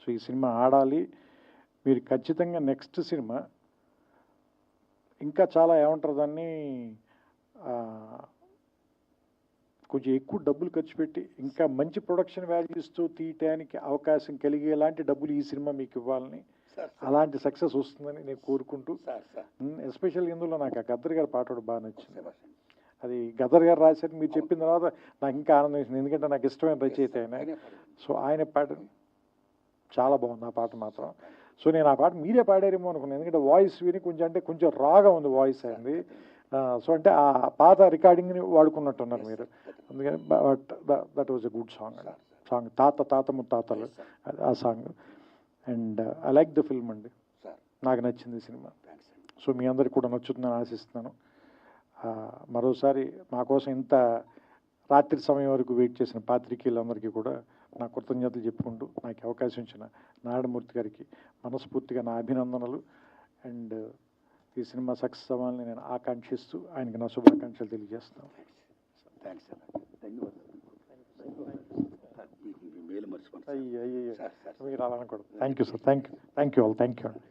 So ఈ cinema ఆడాలి. మీరు ఖచ్చితంగా నెక్స్ట్ సినిమా ఇంకా చాలా ఏమంటారు దాన్ని, కొంచెం ఎక్కువ డబ్బులు ఖర్చు పెట్టి ఇంకా మంచి ప్రొడక్షన్ వాల్యూస్తో తీయటానికి అవకాశం కలిగేలాంటి డబ్బులు ఈ సినిమా మీకు ఇవ్వాలని, అలాంటి సక్సెస్ వస్తుందని నేను కోరుకుంటూ, ఎస్పెషల్ ఇందులో నాకు ఆ గద్దర్ గారి పాట కూడా బాగా నచ్చింది. అది గద్దర్ గారు రాశారు, మీరు చెప్పిన తర్వాత నాకు ఇంకా ఆనందం వేసింది, ఎందుకంటే నాకు ఇష్టమైన రచయిత ఆయన. సో ఆయన పాట చాలా బాగుంది ఆ పాట మాత్రం. సో నేను ఆ పాట మీరే పాడారేమో అనుకున్నాను, ఎందుకంటే వాయిస్ విని కొంచెం రాగా ఉంది వాయిస్ అయింది. సో అంటే ఆ పాత రికార్డింగ్ని వాడుకున్నట్టున్నారు మీరు, అందుకని but that was a good song తాత ముత్తాతలు ఆ song. And I like the film అండి, నాకు నచ్చింది సినిమా. సో మీ అందరికి కూడా నచ్చుతుందని ఆశిస్తున్నాను. మరోసారి మా కోసం ఇంత రాత్రి సమయం వరకు వెయిట్ చేసిన పాత్రికేయులందరికీ కూడా నా కృతజ్ఞతలు చెప్పుకుంటూ, నాకు అవకాశం ఇచ్చిన నారాయణమూర్తి గారికి మనస్ఫూర్తిగా నా అభినందనలు. అండ్ ఈ సినిమా సక్సెస్ అవ్వాలని నేను ఆకాంక్షిస్తూ ఆయనకి నా శుభాకాంక్షలు తెలియజేస్తున్నాను. అయ్యో మీరు అలా అనకూడదు. Thank you sir, thank you all, thank you అండి.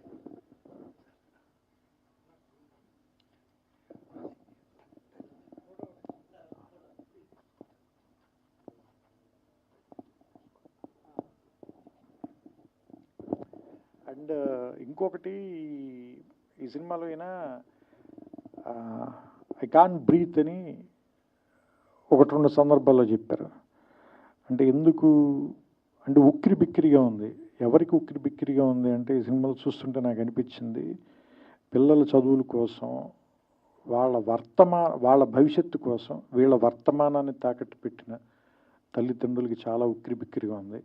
అండ్ ఇంకొకటి, ఈ సినిమాలో అయినా ఐ కాంట్ బ్రీత్ అని 1-2 సందర్భాల్లో చెప్పారు. అంటే ఎందుకు అంటే ఉక్కిరి బిక్కిరిగా ఉంది. ఎవరికి ఉక్కిరి బిక్కిరిగా ఉంది అంటే ఈ సినిమాలు చూస్తుంటే నాకు అనిపించింది, పిల్లల చదువుల కోసం, వాళ్ళ భవిష్యత్తు కోసం వీళ్ళ వర్తమానాన్ని తాకట్టు పెట్టిన తల్లిదండ్రులకి చాలా ఉక్కిరి బిక్కిరిగా ఉంది.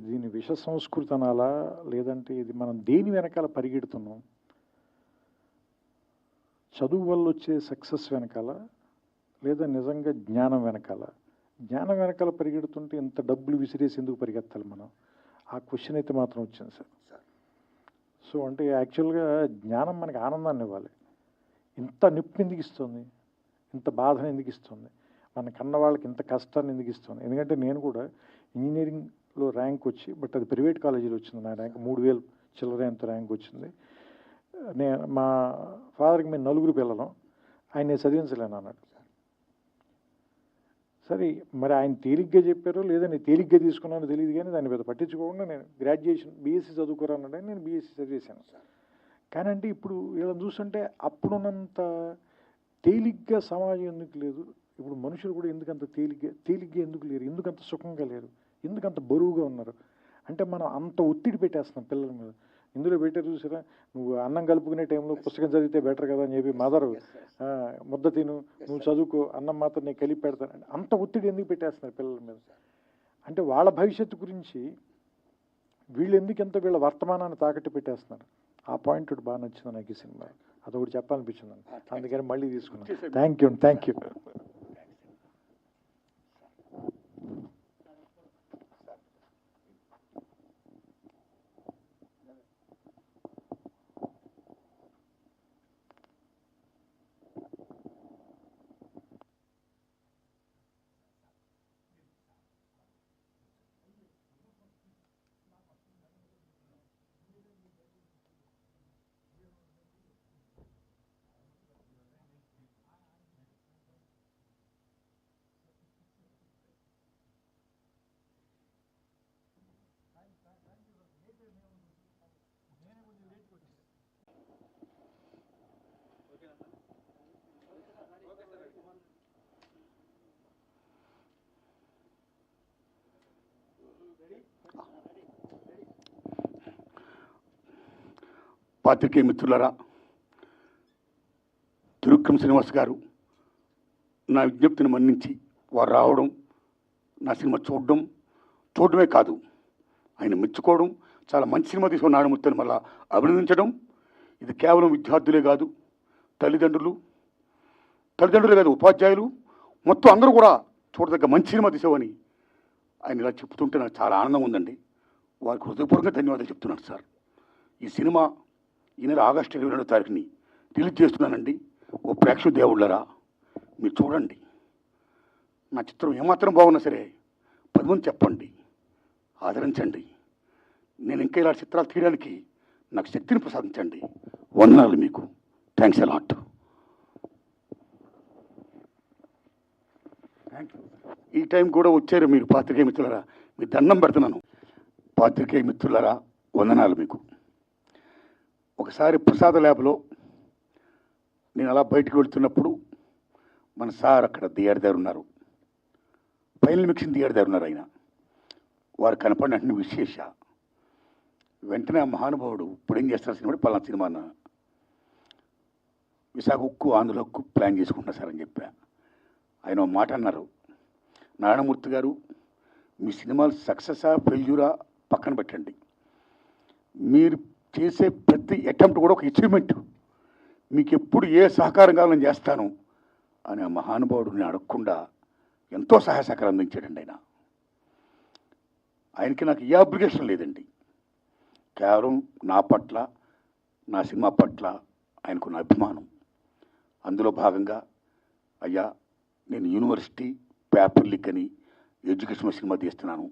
దీని విష సంస్కృతి అనాలా, లేదంటే ఇది మనం దేని వెనకాల పరిగెడుతున్నాం? చదువు వల్ల వచ్చే సక్సెస్ వెనకాల, లేదా నిజంగా జ్ఞానం వెనకాల? జ్ఞానం వెనకాల పరిగెడుతుంటే ఇంత డబ్బులు విసిరేసి ఎందుకు పరిగెత్తాలి మనం? ఆ క్వశ్చన్ అయితే మాత్రం వచ్చింది సార్. సో అంటే యాక్చువల్గా జ్ఞానం మనకి ఆనందాన్ని ఇవ్వాలి. ఇంత నొప్పి ఎందుకు ఇస్తుంది, ఇంత బాధను ఎందుకు ఇస్తుంది, మన కన్న వాళ్ళకి ఇంత కష్టాన్ని ఎందుకు ఇస్తుంది? ఎందుకంటే నేను కూడా ఇంజనీరింగ్లో ర్యాంక్ వచ్చి, బట్ అది ప్రైవేట్ కాలేజీలో వచ్చింది నా ర్యాంక్, 3000 చిల్లర ఎంత ర్యాంక్ వచ్చింది. మా ఫాదర్కి మేము 9 పిల్లలం, ఆయన చదివించలేను అన్నాడు. సరే మరి ఆయన తేలిగ్గా చెప్పారో లేదా నేను తేలిగ్గా తీసుకున్నానో తెలియదు, కానీ దాన్ని పెద్ద పట్టించుకోకుండా నేను గ్రాడ్యుయేషన్ బీఎస్సీ చదువుకోరానంటే నేను బీఎస్సీ చదివేశాను. కానీ అంటే ఇప్పుడు వీళ్ళని చూస్తుంటే అప్పుడున్నంత తేలిగ్గా సమాజం ఎందుకు లేదు, ఇప్పుడు మనుషులు కూడా ఎందుకంత తేలిగ్గా ఎందుకు లేరు, ఎందుకంత సుఖంగా లేరు, ఎందుకంత బరువుగా ఉన్నారు అంటే మనం అంత ఒత్తిడి పెట్టేస్తున్నాం పిల్లల మీద. ఇందులో పెట్టారు చూసారా, నువ్వు అన్నం కలుపుకునే టైంలో పుస్తకం చదివితే బెటర్ కదా అని చెప్పి మదరు, ముద్ద తిను, నువ్వు చదువుకో, అన్నం మాత్రం నేను కలిపి పెడతాను, అంత ఒత్తిడి ఎందుకు పెట్టేస్తున్నారు పిల్లల మీద? అంటే వాళ్ళ భవిష్యత్తు గురించి వీళ్ళు ఎందుకంత వీళ్ళ వర్తమానాన్ని తాకట్టు పెట్టేస్తున్నారు. ఆ పాయింట్ బాగా నచ్చింది నాకు ఈ సినిమా, అదొకటి చెప్పాలనిపించింది, అందుకని మళ్ళీ తీసుకున్నాను. Thank you. పాత్రికేయ మిత్రులరా, త్రివిక్రమ్ శ్రీనివాస్ గారు నా విజ్ఞప్తిని మన్నించి వారు రావడం, నా సినిమా చూడడమే కాదు ఆయన మెచ్చుకోవడం, చాలా మంచి సినిమా తీసుకున్న నారాయణమూర్తిని మళ్ళా అభినందించడం, ఇది కేవలం విద్యార్థులే కాదు, తల్లిదండ్రులే కాదు, ఉపాధ్యాయులు మొత్తం అందరూ కూడా చూడదగ్గ మంచి సినిమా తీసావని ఆయన ఇలా చెప్తుంటే నాకు చాలా ఆనందం ఉందండి. వారికి హృదయపూర్వకంగా ధన్యవాదాలు చెప్తున్నాను సార్. ఈ సినిమా ఈ నెల ఆగస్టు 22వ తారీఖుని రిలీజ్ చేస్తున్నానండి. ఓ ప్రేక్షక దేవుళ్ళరా మీరు చూడండి. నా చిత్రం ఏమాత్రం బాగున్నా సరే 10 మంది చెప్పండి. ఆదరించండి. నేను ఇంకా ఇలాంటి చిత్రాలు తీయడానికి నాకు శక్తిని ప్రసాదించండి. వందనాలు మీకు. Thanks a lot. ఈ టైం కూడా వచ్చారు మీరు పాత్రికేయ మిత్రులారా. మీ దండం పెడుతున్నాను. పాత్రికేయ మిత్రులారా, వందనాలు మీకు. ఒకసారి ప్రసాద ల్యాబ్లో నేను అలా బయటకు వెళ్తున్నప్పుడు మన సార్ అక్కడ థియేటర్ దగ్గర ఉన్నారు. ఫైనల్ మిక్సింగ్ థియేటర్ దగ్గర ఉన్నారు. ఆయన వారు కనపడినట్టు విశేష వెంటనే ఆ మహానుభావుడు ఇప్పుడు ఏం చేస్తున్నారు సినిమా, పలానా సినిమా అన్న విశాఖ ఉక్కు ఆంధ్ర హక్కు ప్లాన్ చేసుకుంటున్నా సార్ అని చెప్పా. ఆయన ఒక మాట అన్నారు, నారాయణమూర్తి గారు మీ సినిమాలు సక్సెసా ఫెయిల్యూరా పక్కన పెట్టండి, మీరు చేసే ప్రతి అటెంప్ట్ కూడా ఒక అచీవ్మెంట్, మీకు ఎప్పుడు ఏ సహకారం కావాలని చేస్తాను అని ఆ మహానుభావుడు నేను అడగకుండా ఎంతో సహాయ సహకారం అందించాడండి. ఆయనకి నాకు ఏ అబ్లిగేషన్ లేదండి. కేవలం నా పట్ల, నా సినిమా పట్ల ఆయనకున్న అభిమానం. అందులో భాగంగా అయ్యా నేను యూనివర్సిటీ పేపర్ లీక్ అని ఎడ్యుకేషన్ సినిమా తీస్తున్నాను,